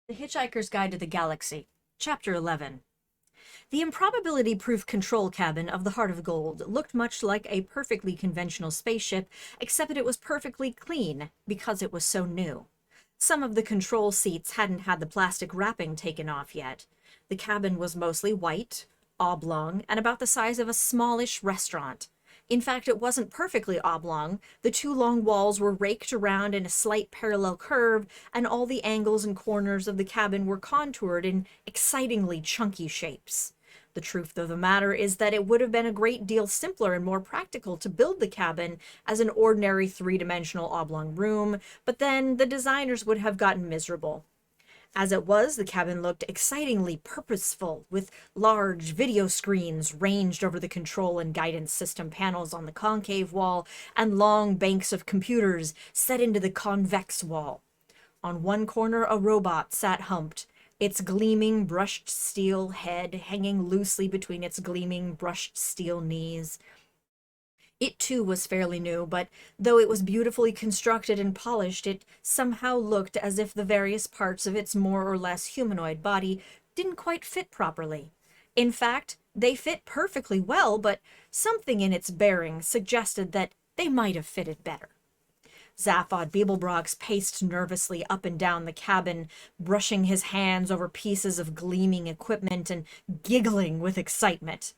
The Hitchhiker's Guide to the Galaxy, Chapter 11. The improbability-proof control cabin of the Heart of Gold looked much like a perfectly conventional spaceship, except that it was perfectly clean because it was so new. Some of the control seats hadn't had the plastic wrapping taken off yet. The cabin was mostly white, oblong, and about the size of a smallish restaurant. In fact, it wasn't perfectly oblong. The two long walls were raked around in a slight parallel curve, and all the angles and corners of the cabin were contoured in excitingly chunky shapes. The truth of the matter is that it would have been a great deal simpler and more practical to build the cabin as an ordinary three-dimensional oblong room, but then the designers would have gotten miserable. As it was, the cabin looked excitingly purposeful, with large video screens ranged over the control and guidance system panels on the concave wall, and long banks of computers set into the convex wall. On one corner, a robot sat humped, its gleaming brushed steel head hanging loosely between its gleaming brushed steel knees. It too was fairly new, but though it was beautifully constructed and polished, it somehow looked as if the various parts of its more or less humanoid body didn't quite fit properly. In fact, they fit perfectly well, but something in its bearing suggested that they might have fitted better. Zaphod Beeblebrox paced nervously up and down the cabin, brushing his hands over pieces of gleaming equipment and giggling with excitement.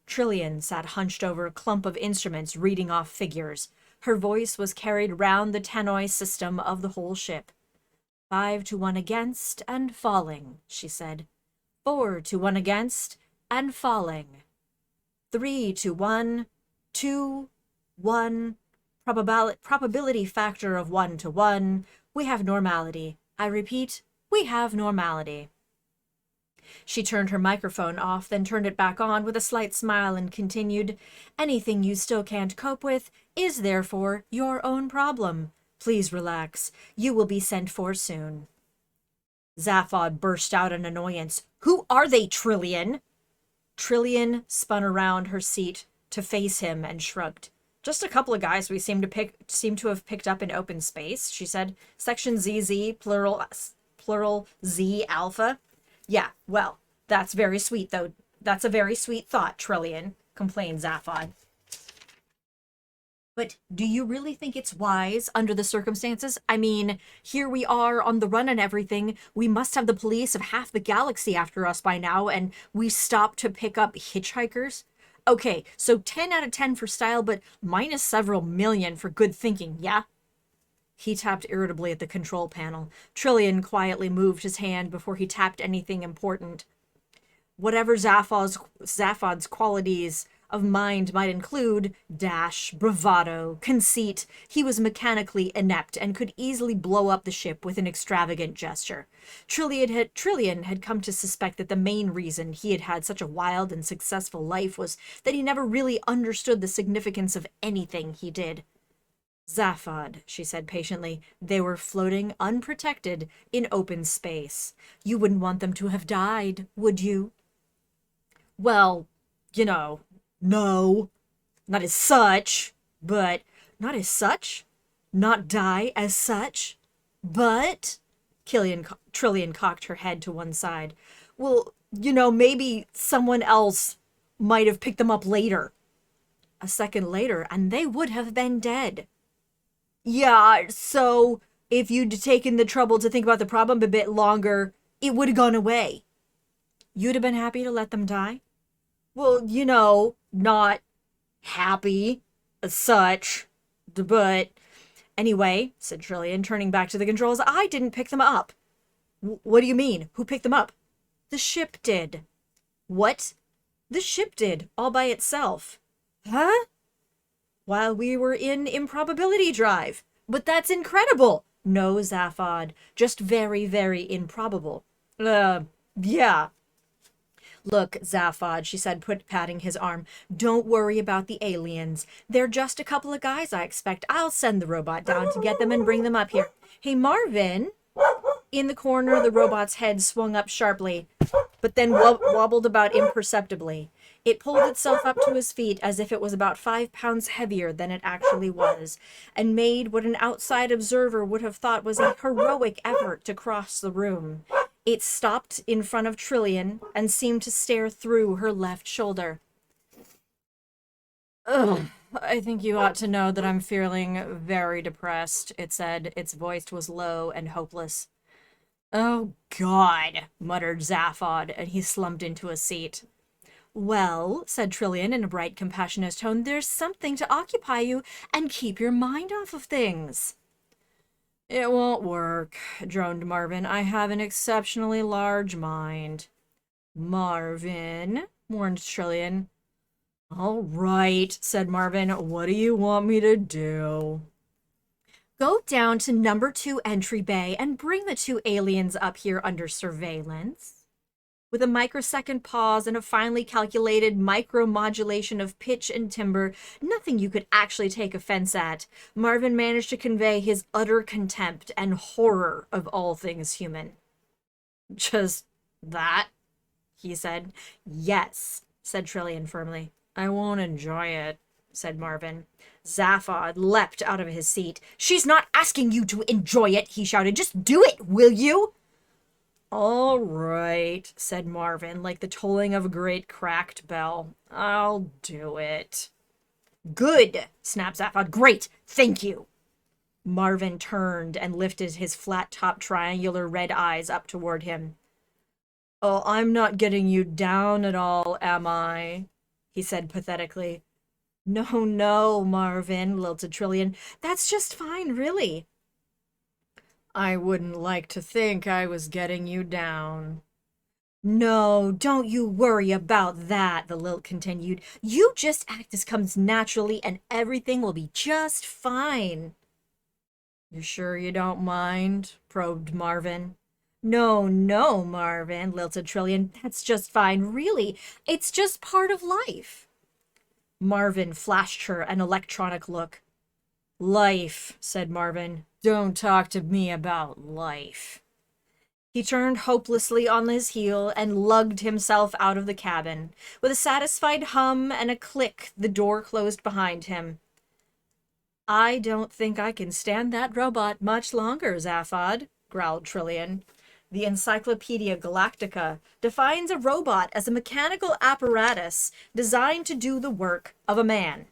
Trillian sat hunched over a clump of instruments reading off figures. Her voice was carried round the tannoy system of the whole ship. 5 to 1 against and falling, she said. 4 to 1 against and falling. 3 to 1, 2, 1. Probability factor of 1 to 1. We have normality. I repeat, we have normality. She turned her microphone off, then turned it back on with a slight smile and continued, Anything you still can't cope with is therefore your own problem. Please relax. You will be sent for soon. Zaphod burst out in annoyance. Who are they, Trillian? Trillian spun around her seat to face him and shrugged. Just a couple of guys we seem to have picked up in open space, she said. Section ZZ, plural Z Alpha. Yeah, well, that's very sweet, though. That's a very sweet thought, Trillian, complained Zaphod. But do you really think it's wise under the circumstances? I mean, here we are on the run and everything. We must have the police of half the galaxy after us by now, and we stop to pick up hitchhikers? Okay, so 10 out of 10 for style, but minus several million for good thinking, yeah? He tapped irritably at the control panel. Trillian quietly moved his hand before he tapped anything important. Whatever Zaphod's qualities of mind might include, dash, bravado, conceit, he was mechanically inept and could easily blow up the ship with an extravagant gesture. Trillian had come to suspect that the main reason he had had such a wild and successful life was that he never really understood the significance of anything he did. Zaphod, she said patiently, they were floating unprotected in open space. You wouldn't want them to have died, would you? Well, no. Not as such, but... Not as such? Not die as such? But... Trillian cocked her head to one side. Well, maybe someone else might have picked them up later. A second later, and they would have been dead. Yeah, so if you'd taken the trouble to think about the problem a bit longer, it would have gone away. You'd have been happy to let them die? Well, not happy as such, but... Anyway, said Trillian, turning back to the controls, I didn't pick them up. What do you mean? Who picked them up? The ship did. What? The ship did, all by itself. Huh? While we were in improbability drive. But that's incredible. No, Zaphod. Just very, very improbable. Yeah. Look, Zaphod, she said, patting his arm. Don't worry about the aliens. They're just a couple of guys, I expect. I'll send the robot down to get them and bring them up here. Hey, Marvin. In the corner, the robot's head swung up sharply, but then wobbled about imperceptibly. It pulled itself up to his feet as if it was about 5 pounds heavier than it actually was, and made what an outside observer would have thought was a heroic effort to cross the room. It stopped in front of Trillian and seemed to stare through her left shoulder. Ugh, I think you ought to know that I'm feeling very depressed, it said. Its voice was low and hopeless. Oh, God, muttered Zaphod, and he slumped into a seat. Well, said Trillian in a bright, compassionate tone, there's something to occupy you and keep your mind off of things. It won't work, droned Marvin. I have an exceptionally large mind. Marvin, warned Trillian. All right, said Marvin. What do you want me to do? Go down to number 2 entry bay and bring the 2 aliens up here under surveillance. With a microsecond pause and a finely calculated micromodulation of pitch and timbre, nothing you could actually take offense at, Marvin managed to convey his utter contempt and horror of all things human. Just that? He said. Yes, said Trillian firmly. I won't enjoy it, said Marvin. Zaphod leapt out of his seat. She's not asking you to enjoy it, he shouted. Just do it, will you? All right, said Marvin, like the tolling of a great cracked bell. I'll do it. Good, snapped Zaphod. Great, thank you. Marvin turned and lifted his flat-topped triangular red eyes up toward him. Oh, I'm not getting you down at all, am I? He said pathetically. No, no, Marvin, lilted Trillian. That's just fine, really. I wouldn't like to think I was getting you down. No, don't you worry about that, the lilt continued. You just act as comes naturally and everything will be just fine. You sure you don't mind? Probed Marvin. No, no, Marvin, lilted Trillian. That's just fine, really. It's just part of life. Marvin flashed her an electronic look. Life, said Marvin. Don't talk to me about life. He turned hopelessly on his heel and lugged himself out of the cabin. With a satisfied hum and a click, the door closed behind him. I don't think I can stand that robot much longer, Zaphod, growled Trillian. The Encyclopedia Galactica defines a robot as a mechanical apparatus designed to do the work of a man.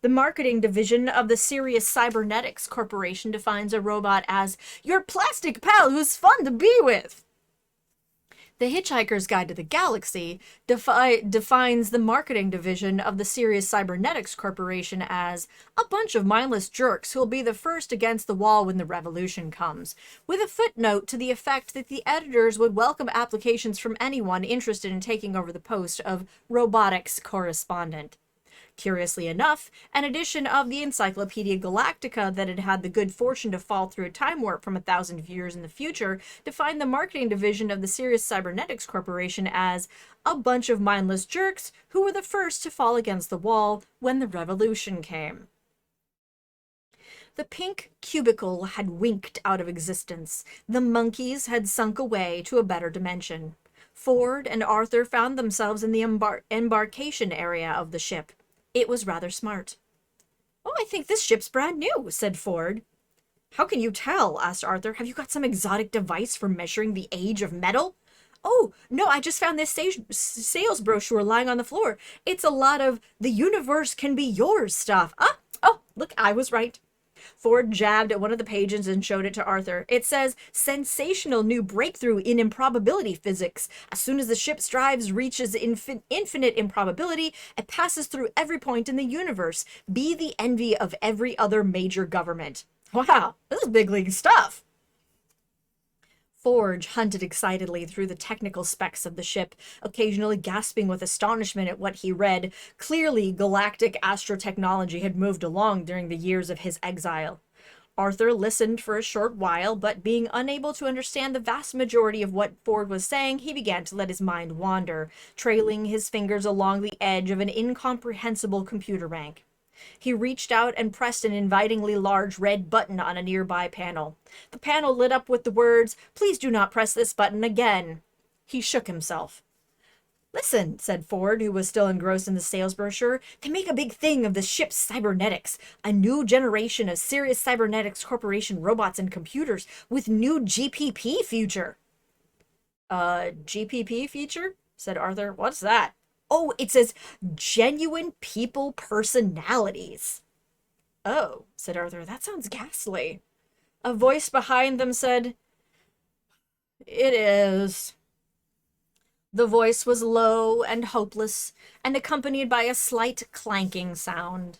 The marketing division of the Sirius Cybernetics Corporation defines a robot as your plastic pal who's fun to be with. The Hitchhiker's Guide to the Galaxy defines the marketing division of the Sirius Cybernetics Corporation as a bunch of mindless jerks who'll be the first against the wall when the revolution comes, with a footnote to the effect that the editors would welcome applications from anyone interested in taking over the post of robotics correspondent. Curiously enough, an edition of the Encyclopedia Galactica that had had the good fortune to fall through a time warp from 1,000 years in the future defined the marketing division of the Sirius Cybernetics Corporation as a bunch of mindless jerks who were the first to fall against the wall when the revolution came. The pink cubicle had winked out of existence. The monkeys had sunk away to a better dimension. Ford and Arthur found themselves in the embarkation area of the ship. It was rather smart. Oh, I think this ship's brand new, said Ford. How can you tell? Asked Arthur. Have you got some exotic device for measuring the age of metal? Oh, no, I just found this sales brochure lying on the floor. It's a lot of the universe can be yours stuff. Oh, look, I was right. Ford jabbed at one of the pages and showed it to Arthur. It says, sensational new breakthrough in improbability physics. As soon as the ship's drives reaches infinite improbability, it passes through every point in the universe. Be the envy of every other major government. Wow, this is big league stuff. Forge hunted excitedly through the technical specs of the ship, occasionally gasping with astonishment at what he read. Clearly, galactic astrotechnology had moved along during the years of his exile. Arthur listened for a short while, but being unable to understand the vast majority of what Ford was saying, he began to let his mind wander, trailing his fingers along the edge of an incomprehensible computer rank. He reached out and pressed an invitingly large red button on a nearby panel. The panel lit up with the words, "Please do not press this button again." He shook himself. Listen, said Ford, who was still engrossed in the sales brochure, they make a big thing of the ship's cybernetics, a new generation of Sirius Cybernetics Corporation robots and computers with new GPP future. GPP feature? Said Arthur. What's that? Oh, it says genuine people personalities. Oh, said Arthur, that sounds ghastly. A voice behind them said, It is. The voice was low and hopeless, and accompanied by a slight clanking sound.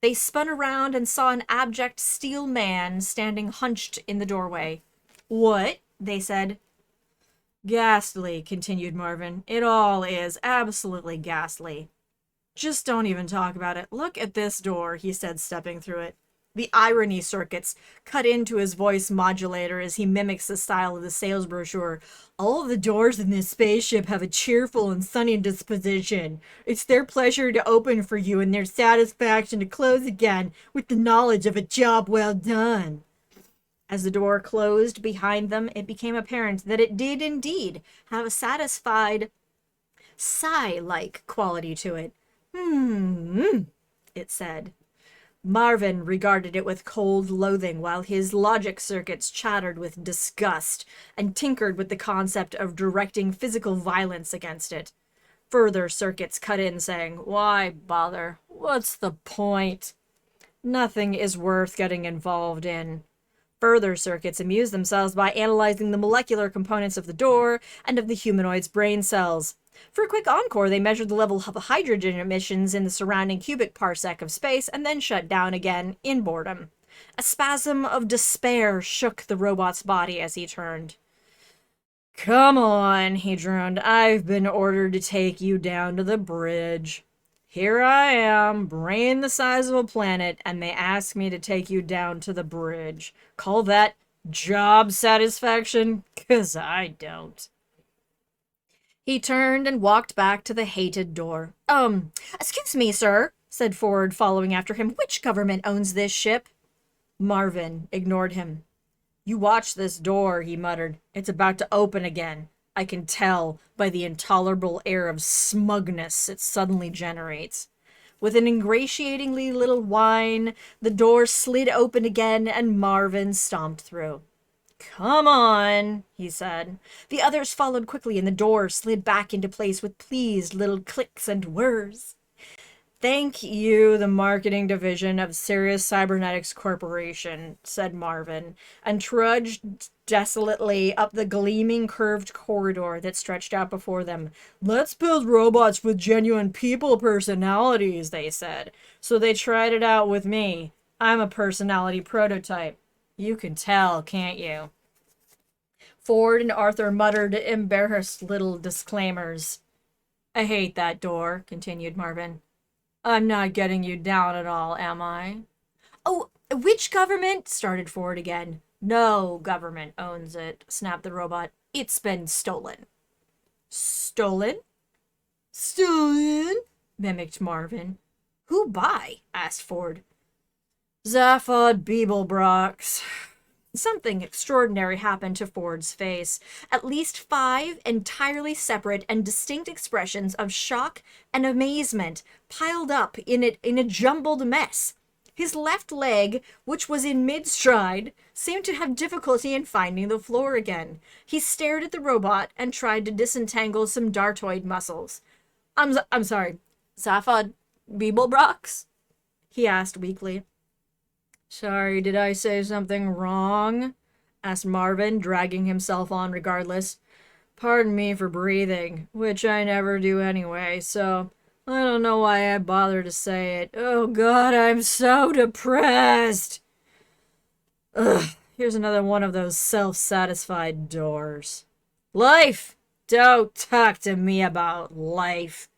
They spun around and saw an abject steel man standing hunched in the doorway. What? They said. Ghastly, continued Marvin. It all is absolutely ghastly. Just don't even talk about it. Look at this door, he said, stepping through it. The irony circuits cut into his voice modulator as he mimics the style of the sales brochure. All of the doors in this spaceship have a cheerful and sunny disposition. It's their pleasure to open for you and their satisfaction to close again with the knowledge of a job well done. As the door closed behind them, it became apparent that it did indeed have a satisfied, sigh-like quality to it. It said. Marvin regarded it with cold loathing while his logic circuits chattered with disgust and tinkered with the concept of directing physical violence against it. Further circuits cut in saying, Why bother? What's the point? Nothing is worth getting involved in. Further circuits amused themselves by analyzing the molecular components of the door and of the humanoid's brain cells. For a quick encore, they measured the level of hydrogen emissions in the surrounding cubic parsec of space and then shut down again in boredom. A spasm of despair shook the robot's body as he turned. Come on, he droned. I've been ordered to take you down to the bridge. Here I am, brain the size of a planet, and they ask me to take you down to the bridge. Call that job satisfaction? 'Cause I don't. He turned and walked back to the hated door. Excuse me, sir, said Ford, following after him. Which government owns this ship? Marvin ignored him. You watch this door, he muttered. It's about to open again. I can tell by the intolerable air of smugness it suddenly generates. With an ingratiatingly little whine, the door slid open again and Marvin stomped through. Come on, he said. The others followed quickly and the door slid back into place with pleased little clicks and whirs. Thank you, the marketing division of Sirius Cybernetics Corporation, said Marvin, and trudged desolately up the gleaming curved corridor that stretched out before them. Let's build robots with genuine people personalities, they said. So they tried it out with me. I'm a personality prototype. You can tell, can't you? Ford and Arthur muttered embarrassed little disclaimers. I hate that door, continued Marvin. I'm not getting you down at all, am I? Oh, which government? Started Ford again. No government owns it, snapped the robot. It's been stolen. Stolen? Stolen? Mimicked Marvin. Who by? Asked Ford. Zaphod Beeblebrox. Something extraordinary happened to Ford's face. At least 5 entirely separate and distinct expressions of shock and amazement piled up in a jumbled mess. His left leg, which was in mid-stride, seemed to have difficulty in finding the floor again. He stared at the robot and tried to disentangle some dartoid muscles. I'm sorry, Zaphod Beeblebrox? He asked weakly. Sorry, did I say something wrong? Asked Marvin, dragging himself on regardless. Pardon me for breathing, which I never do anyway, so I don't know why I bother to say it. Oh God, I'm so depressed! Ugh, here's another one of those self-satisfied doors. Life! Don't talk to me about life.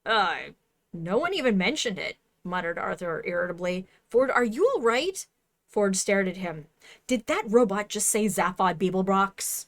No one even mentioned it, muttered Arthur irritably. Ford, are you all right? Ford stared at him. Did that robot just say Zaphod Beeblebrox?